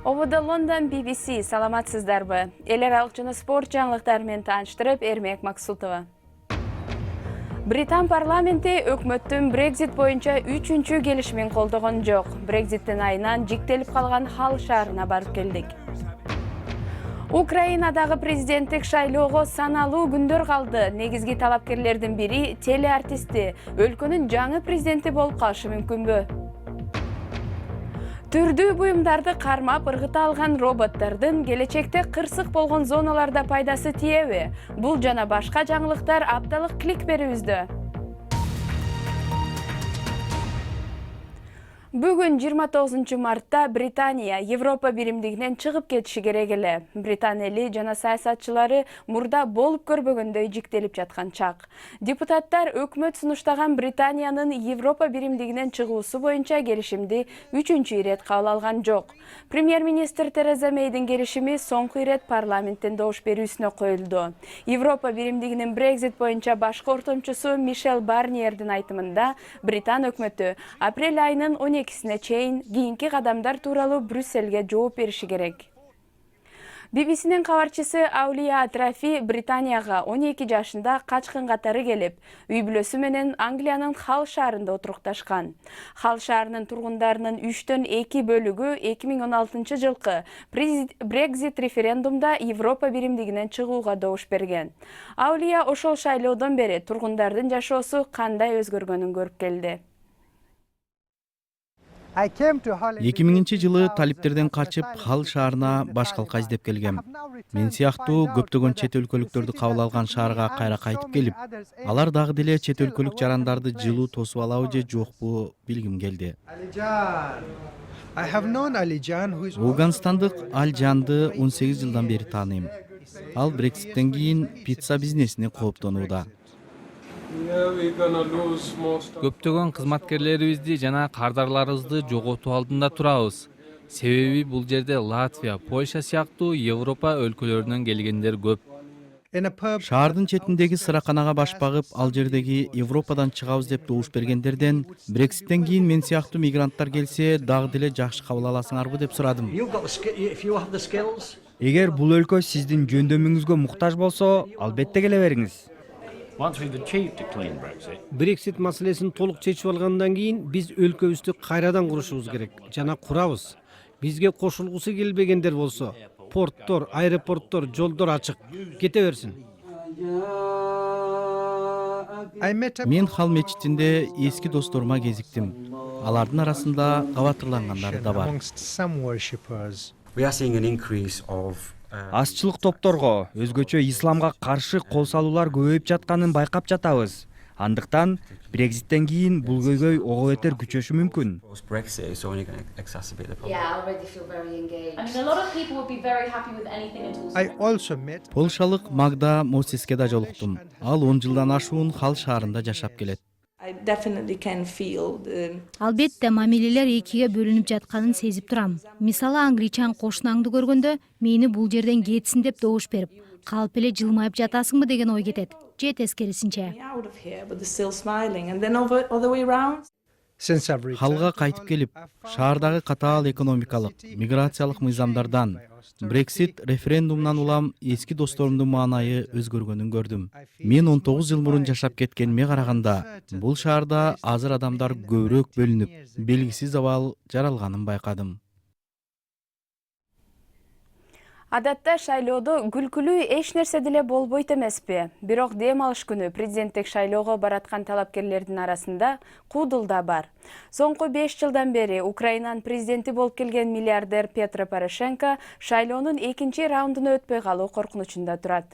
Ovada London BBC саламатсыздарбы. Эл аралык жана спорт жаңылыктары менен тааныштырып, Эрмек Максутова. Британ парламенти өкмөттүн Brexit боюнча 3-чү келишимин колдогон жок. Brexиттин айынан жиктелип калган Хал шаарына барып келдик. Украинадагы президенттик шайлоого саналуу күндөр калды. Негизги талапкерлердин бири телеартисти. Өлкөнүн жаңы президенти болуп калышы мүмкүнбү? Түрдүү буюмдарды кармап ыргыта алган роботтордун келечекте кырсык болгон зоналарда пайдасы тиеби? Бул жана башка жаңылыктар апталык клик берүүбүздө. Бүгүн 29 мартта Британия Европа биримдигинен чыгып кетиши керек эле. Британ эли жана саясатчылары мурда болуп көрбөгөндөй жиктелип жаткан чак. Депутаттар өкмөт сунуштаган Британиянын Европа биримдигинен чыгуусу боюнча келишимди 3-чү ирет кабыл алган жок. Премьер-министр Тереза Мейдин келишими соңку ирет парламенттин добуш берүүсүнө коюлду. Европа биримдигинин Brexit боюнча башкы ортомчусу Мишел Барниердин айтымында Британ өкмөтү апрель айынын 12-сине чейин кийинки кадамдар тууралуу Брюссельге жооп бериши керек. BBC'нин кабарчысы Аулия Трафи Британияга 12 жашында качкын катары келип, үй бүлөсү менен Англиянын Хал шаарында отурукташкан. Хал шаарынын тургундарынын 3/2 бөлүгү 2016 жылкы Brexit референдумда Европа биримдигинен чыгууга добуш берген. Аулия ошол шайлоодон бери тургундардын жашоосу кандай өзгөргөнүн көрүп келди. 2000 жылы талиптерден качып Хал шаарына баш калка издеп келгем. Мен сыяктуу көптөгөн чет өлкөлүктөрдү кабыл алган шаарга кайра кайтып келип, алар дагы деле чет өлкөлүк жарандарды жылуу тосуп алабы же жокпу билгим келди. Ауганстандык Алжанды 18 жылдан бери тааныйм. Ал Брекситтен кийин пицца бизнесине кооптонууда. Көптөгөн кызматкерлерибизди жана кардарларыбызды жоготуу алдында турабыз. Себеби бул жерде Латвия, Польша сыяктуу Европа өлкөлөрүнөн келгендер көп. Шаардын четиндеги сыраканага баш багып, ал жердеги Европадан чыгабыз деп добуш бергендерден Брекситтен кийин мен сыяктуу мигранттар келсе, дагы деле жакшы кабыл аласыңарбы деп сурадым. Эгер бул өлкө сиздин жөндөмүңүзгө муктаж болсо, албетте келе бериңиз. Brexit маселесин толук чечип алгандан кийин биз өлкөбүздү кайрадан курушубуз керек жана курабыз. Бизге кошулгусу келбегендер болсо, порттор, аэропорттор, жолдор ачык. Кете берсин. Мен Хал мечитинде эски досторума кезиктим. Алардын арасында кабатырлангандары да бар. Азчылык топторго, өзгөчө исламга каршы кол салуулар көбөйүп жатканын байкап жатабыз. Андыктан Брекситтен кийин бул көйгөй ого бетер күчөшү мүмкүн. Полшалык Магда Мосеске да жолуктум. Ал 10 жылдан ашуун Хал шаарында жашап келет. Албетте мамилелер экиге бөлүнүп жатканын сезип турам. Мисалы англичан кошунаңды көргөндө мени бул жерден кетсин деп добуш берип, калп эле жылмайып жатасыңбы деген ой кетет. Же тескерисинче. Халга кайтып келип, шаардагы катаал экономикалык, миграциялык мыйзамдардан, Brexit референдумунан улам эски досторумдун маанайы өзгөргөнүн көрдүм. Мен 19 жыл мурун жашап кеткениме караганда, бул шаарда азыр адамдар көбүрөөк бөлүнүп, белгисиз абал жаралганын байкадым. Адатта шайлоодо күлкүлүү эч нерсе деле болбойт эмеспи. Бирок дем алыш күнү президенттик шайлоого бараткан талапкерлердин арасында куудул да бар. Соңку 5 жылдан бери Украинанын президенти болуп келген миллиардер Петро Порошенко шайлоонун экинчи раундуна өтпөй калуу коркунучунда турат.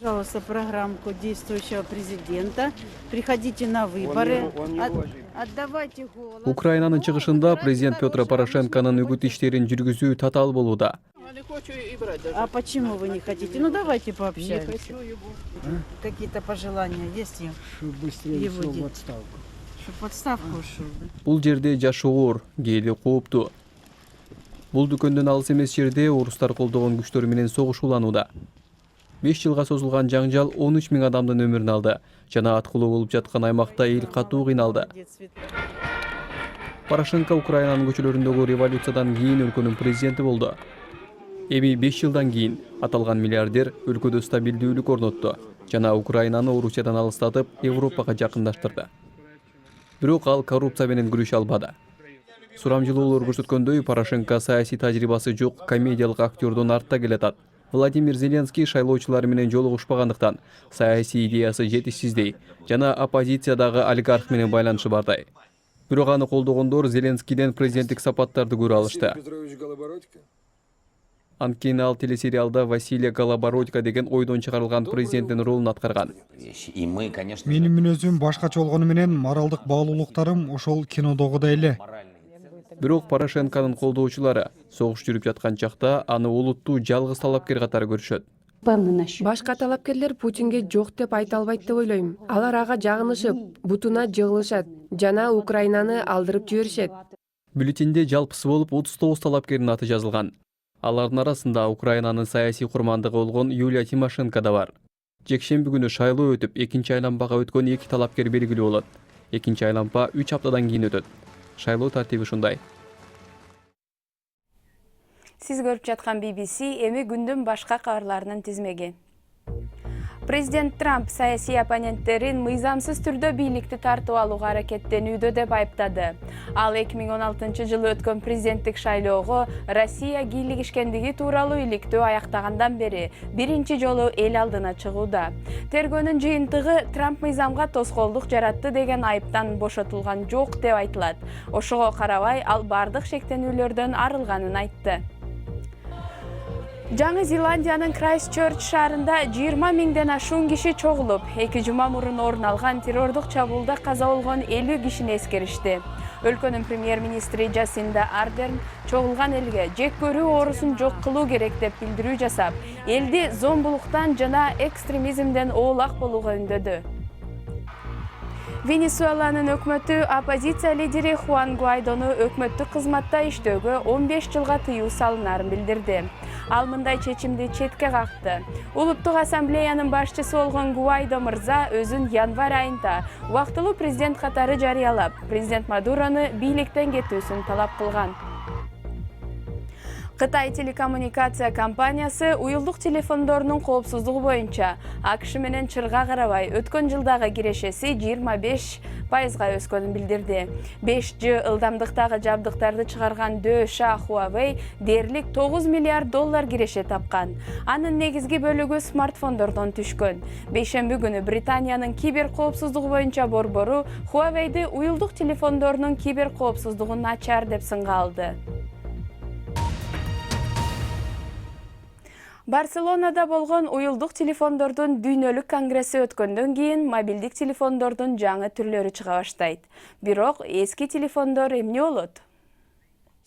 Пожалуйста, программку действующего президента. Приходите на выборы. Отдавайте голос. Украинанын чыгышында президент Петро Порошенконун үгүт иштерин жүргүзүү татаал болууда. А почему вы не хотите? Ну давайте пообщаемся. Какие-то пожелания есть? Чтобы быстрее ушел в отставку. Чтобы в отставку ушел. Бул жерде жашы оор, кээде кооптуу. Бул дүкөндөн алыс эмес жерде орустар колдогон күчтөр менен согушууланууда. 5 жылга созулган жаңжал 13 000 адамдын өмүрүн алды. Жана аткылуу болуп жаткан аймакта эл катуу кыйналды. Порошенко Украинанын көчөлөрүндөгү революциядан кийин өлкөнүн президенти болду. Эми 5 жылдан кийин аталган миллиардер өлкөдө стабилдүүлүк орнотту жана Украинаны Орусиядан алыстатып, Европага жакындаштырды. Бирок ал коррупция менен күрөшө албады. Сурамжылоолор көрсөткөндөй, Порошенко саясий тажрыйбасы жок комедиялык актёрдон артта келатат. Владимир Зеленский шайлоочулар менен жолугушпагандыктан саясий идеясы жетишсиздей жана оппозициядагы олигарх менен байланышы бардай. Бирок аны колдогондор Зеленскийден президенттик сапаттарды көрө алышты. Анткени ал телесериалда Василия Голобородько деген ойдон чыгарылган президенттин ролун аткарган. Менин мүнөзүм башкача болгону менен моралдык баалуулуктарым ошол кинодогудай эле. Бирок Порошенконун колдоочулары согуш жүрүп жаткан чакта аны улуттуу жалгыз талапкер катары көрүшөт. Башка талапкерлер Путинге жок деп айта албайт деп ойлойм. Алар ага жагынышып, бутуна жыгылышат жана Украинаны алдырып жиберишет. Бюллетенде жалпысы болуп 39 талапкердин аты жазылган. Алардын арасында Украинанын саясий курмандыгы болгон Юлия Тимошенко да бар. Жекшемби күнү шайлоо өтүп, экинчи айлампага өткөн 2 талапкер белгилүү болот. Экинчи айлампа 3 аптадан кийин өтөт. Шайлоо тартиби ушундай. Сиз көрүп жаткан BBC эми күндүн башка кабарларынын тизмеги. Президент Трамп саясий оппоненттерин мыйзамсыз түрдө бийликти тартып алууга аракеттенүүдө деп айыптады. Ал 2016 жылы өткөн президенттик шайлоого Россия кийлигишкендиги тууралуу иликтөө аяктагандан бери биринчи жолу эл алдына чыгууда. Тергөөнүн жыйынтыгы Трамп мыйзамга тоскоолдук жаратты деген айыптан бошотулган жок деп айтылат. Ошого карабай ал бардык шектенүүлөрдөн арылганын айтты. Жаңы Зеландиянын Крайстчерч шаарында 20 миңден ашуун киши чогулуп, 2 жума мурун орун алган террордук чабуулда каза болгон 50 кишини эскеришти. Өлкөнүн премьер-министри Джасинда Ардерн чогулган элге жек көрүү оорусун жок кылуу керек деп билдирүү жасап, элди зомбулуктан жана экстремизмден оолак болууга үндөдү. Венесуэланын өкмөтү оппозиция лидери Хуан Гуайдону өкмөттүк кызматта иштөөгө 15 жылга тыюу салынарын билдирди. Ал мындай чечимди четке какты. Улуттук ассамблеянын башчысы болгон Гуайдо мырза өзүн январь айында убактылуу президент катары жарыялап, президент Мадурону бийликтен кетүүсүн талап кылган. Кытай телекоммуникация компаниясы уюлдук телефондорунун коопсуздугу боюнча АКШ менен чырга карабай өткөн жылдагы кирешеси 25%га өскөнүн билдирди. 5G ылдамдыктагы жабдыктарды чыгарган дөша Huawei дээрлик $9 миллиард киреше тапкан. Анын негизги бөлүгү смартфондордон түшкөн. Бейшемби күнү Британиянын кибер коопсуздугу боюнча борбору Huawei'ди уюлдук телефондорунун кибер коопсуздугун начар деп сынга алды. Барселонада болгон уюлдук телефондордун дүйнөлүк конгресси өткөндөн кийин мобилдик телефондордун жаңы түрлөрү чыга баштайт. Бирок эски телефондор эмне болот?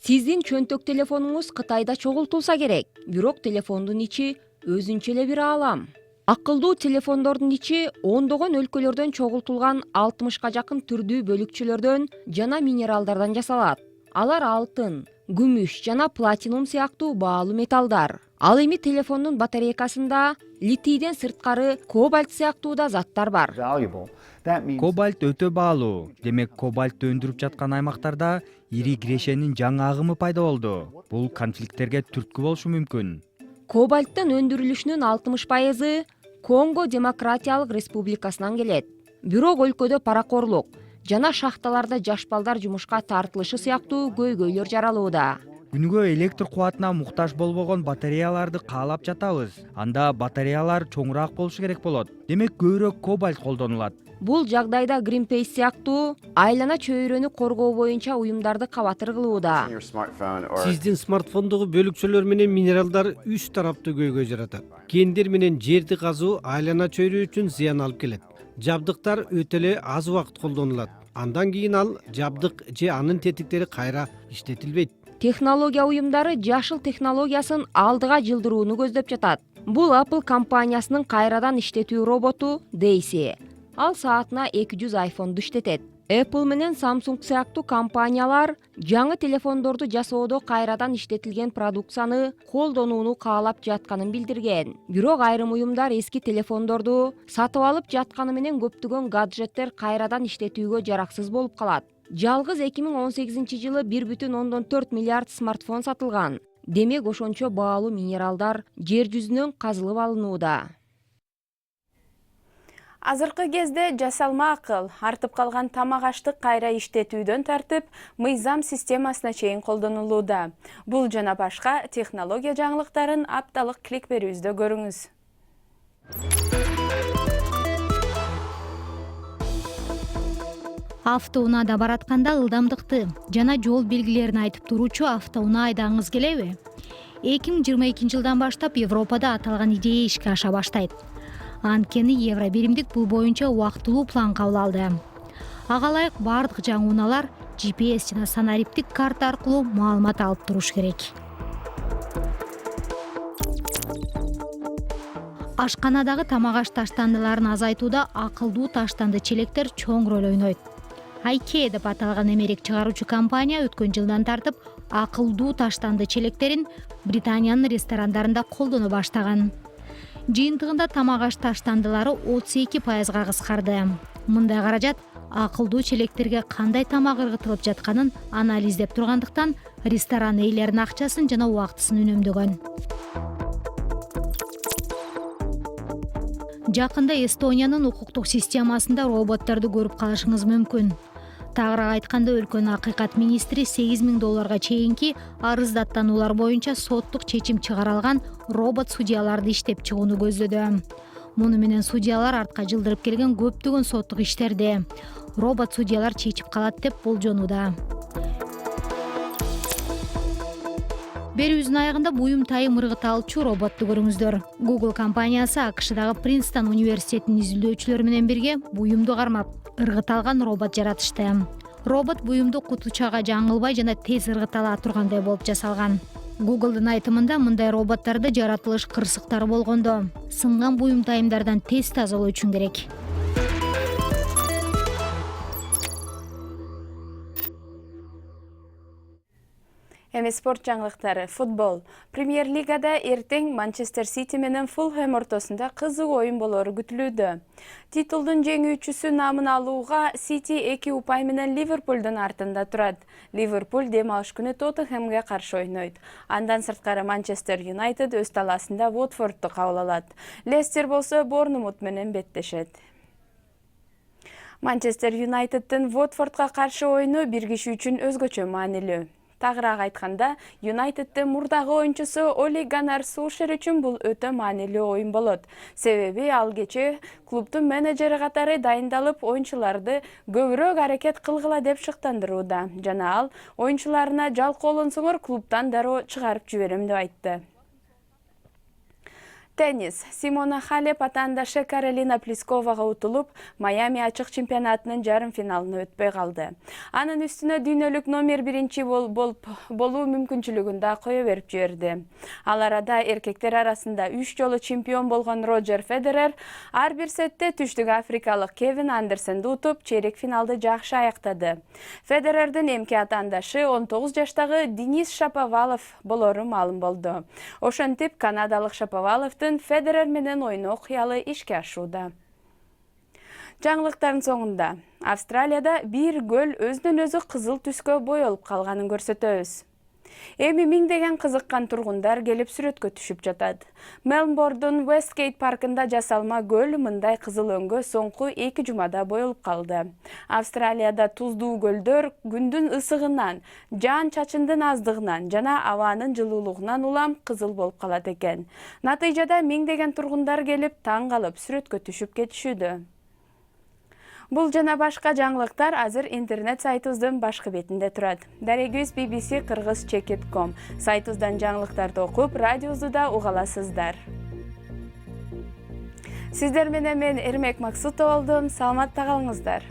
Сиздин чөнтөк телефонуңуз Кытайда чогултулса керек, бирок телефондун ичи өзүнчө эле бир аалам. Акылдуу телефондордун ичи ондогон өлкөлөрдөн чогултулган 60га жакын түрдүү бөлүкчөлөрдөн жана минералдардан жасалат. Алар алтын, күмүш жана платинум сыяктуу баалуу металлдар. Ал эми телефондун батарейкасында литийден сырткары кобальт сыяктуу да заттар бар. Кобальт өтө баалуу. Демек кобальтты өндүрүп жаткан аймактарда ири кирешенин жаңы агымы пайда болду. Бул конфликттерге түрткү болушу мүмкүн. Кобальттын өндүрүлүшүнүн 60% Конго Демократиялык Республикасынан келет. Бирок өлкөдө паракорлук жана шахталарда жаш балдар жумушка тартылышы сыяктуу көйгөйлөр жаралууда. Күнгө электр кубатына муктаж болбогон батареяларды каалап жатабыз. Анда батареялар чоңураак болушу керек болот. Демек көбүрөөк кобальт колдонулат. Бул жагдайда Greenpeace сыяктуу айлана чөйрөнү коргоо боюнча уюмдарды кабатыр кылууда. Сиздин смартфондогу бөлүкчөлөр менен минералдар 3 тараптуу көйгөй жаратат. Кендер менен жерди казуу айлана чөйрө үчүн зыян алып келет. Жабдыктар өтө эле аз убакыт колдонулат. Андан кийин ал жабдык же анын тетиктери кайра иштетилбейт. Технология уюмдары жашыл технологиясын алдыга жылдырууну көздөп жатат. Бул Apple компаниясынын кайрадан иштетүү роботу Daisy. Ал саатына 200 iPhone'ду иштетет. Apple менен Samsung сыяктуу компаниялар жаңы телефондорду жасоодо кайрадан иштетилген продукцияны колдонууну каалап жатканын билдирген. Бирок айрым уюмдар эски телефондорду сатып алып жатканы менен көптөгөн гаджеттер кайрадан иштетүүгө жараксыз болуп калат. Жалгыз 2018-жылы 1,4 миллиард смартфон сатылган. Демек ошончо баалуу минералдар жер жүзүнөн казылып алынууда. Азыркы кезде жасалма акыл, артып калган тамак аштык кайра иштетүүдөн тартып, мыйзам системасына чейин колдонулууда. Бул жана башка технология жаңылыктарын апталык клик берүүбүздө көрүңүз. Автоунаада баратканда ылдамдыкты жана жол белгилерин айтып туруучу автоунаа айдагыңыз келеби? 2022-жылдан баштап Европада аталган идея ишке аша баштайт. Анткени евро биримдик бул боюнча убактылуу план кабыл алды. Ага ылайык бардык жаңы унаалар GPS жана санариптик карта аркылуу маалымат алып туруш керек. Ашканадагы тамак аш таштандыларын азайтууда акылдуу таштанды челектер чоң роль ойнойт. IKEA деп аталган эмерек чыгаруучу компания өткөн жылдан тартып акылдуу таштанды челектерин Британиянын ресторандарында колдоно баштаган. Жыйынтыгында тамак аш таштандылары 32%га кыскарды. Мындай каражат акылдуу челектерге кандай тамак ыргытылып жатканын анализдеп тургандыктан ресторан ээлеринин акчасын жана убактысын үнөмдөгөн. Жакында Эстониянын укуктук системасында роботторду көрүп калышыңыз мүмкүн. Тагыраак айтканда өлкөнүн акыйкат министри $8,000 чейинки арыздаттануулар боюнча соттук чечим чыгара алган робот судьяларды иштеп чыгууну көздөдү. Муну менен судьялар артка жылдырып келген көптөгөн соттук иштерди робот судьялар чечип калат деп болжонууда. Берүүбүздүн аягында буюм тайым ыргыталчу роботту көрүңүздөр. Google компаниясы АКШдагы Принстон университетинин изилдөөчүлөрү менен бирге буюмду кармап ыргыталган робот жаратышты. Робот буюмду кутучага жаңылбай жана тез ыргытала тургандай болуп жасалган. Google'дун айтымында мындай роботтордо жаратылыш кырсыктары болгондо сынган буюм тайымдардан тез тазалоо үчүн керек. Эми спорт жаңылыктары. Футбол. Премьер лигада эртең Манчестер Сити менен Фулхэм ортосунда кызык оюн болору күтүлүүдө. Титулдун жеңүүчүсү намын алууга Сити 2 упай менен Ливерпулдун артында турат. Ливерпуль дем алыш күнү Тоттенхэмге каршы ойнойт. Андан сырткары Манчестер Юнайтед өз талаасында Уотфордду кабыл алат. Лестер болсо Борнмут менен беттешет. Манчестер Юнайтеддин Уотфордго каршы ойуну бир киши үчүн өзгөчө маанилүү. Тагыраак айтканда, Юнайтеддин мурдагы оюнчусу Оли Ганнар Сулшер үчүн бул өтө маанилүү оюн болот. Себеби ал кечээ клубдун менеджери катары дайындалып, оюнчуларды көбүрөөк аракет кылгыла деп шыктандырууда. Жана ал оюнчуларына жалкоолонсоңор клубдан дароо чыгарып жиберем деп айтты. Теннис. Симона Халеп атаандашы Каролина Плисковага утулуп, Майами ачык чемпионатынын жарым финалына өтпөй калды. Анын үстүнө дүйнөлүк номер 1 болуу мүмкүнчүлүгүн да кое берип жиберди. Ал арада эркектер арасында 3 жолу чемпион болгон Роджер Федерер ар бир сетте түштүк африкалык Кевин Андерсенди утуп, чейрек финалды жакшы аяктады. Федерердин эмки атаандашы 19 жаштагы Денис Шаповалов болору маалым болду. Ошентип канадалык Шаповаловдун Федерер менен ойноо кыялы ишке ашууда. Жаңылыктардын соңунда Австралияда бир көл өзүнөн өзү кызыл түскө боелуп калганын көрсөтөбүз. Эми миңдеген кызыккан тургундар келип сүрөткө түшүп жатат. Мелборндун Westgate паркында жасалма көл мындай кызыл өңгө соңку 2 жумада боелуп калды. Австралияда туздуу көлдөр күндүн ысыгынан, жаан-чачындын аздыгынан жана абанын жылуулугунан улам кызыл болуп калат экен. Натыйжада миңдеген тургундар келип таң калып сүрөткө түшүп кетишүүдө. Бул жана башка жаңылыктар азыр интернет сайтыбыздын башкы бетинде турат. Дарегибиз bbc-kыргыз.com сайтыбыздан жаңылыктарды окуп, радиобузду да уга аласыздар. Сиздер менен мен Эрмек Максутова болдум. Саламатта калыңыздар.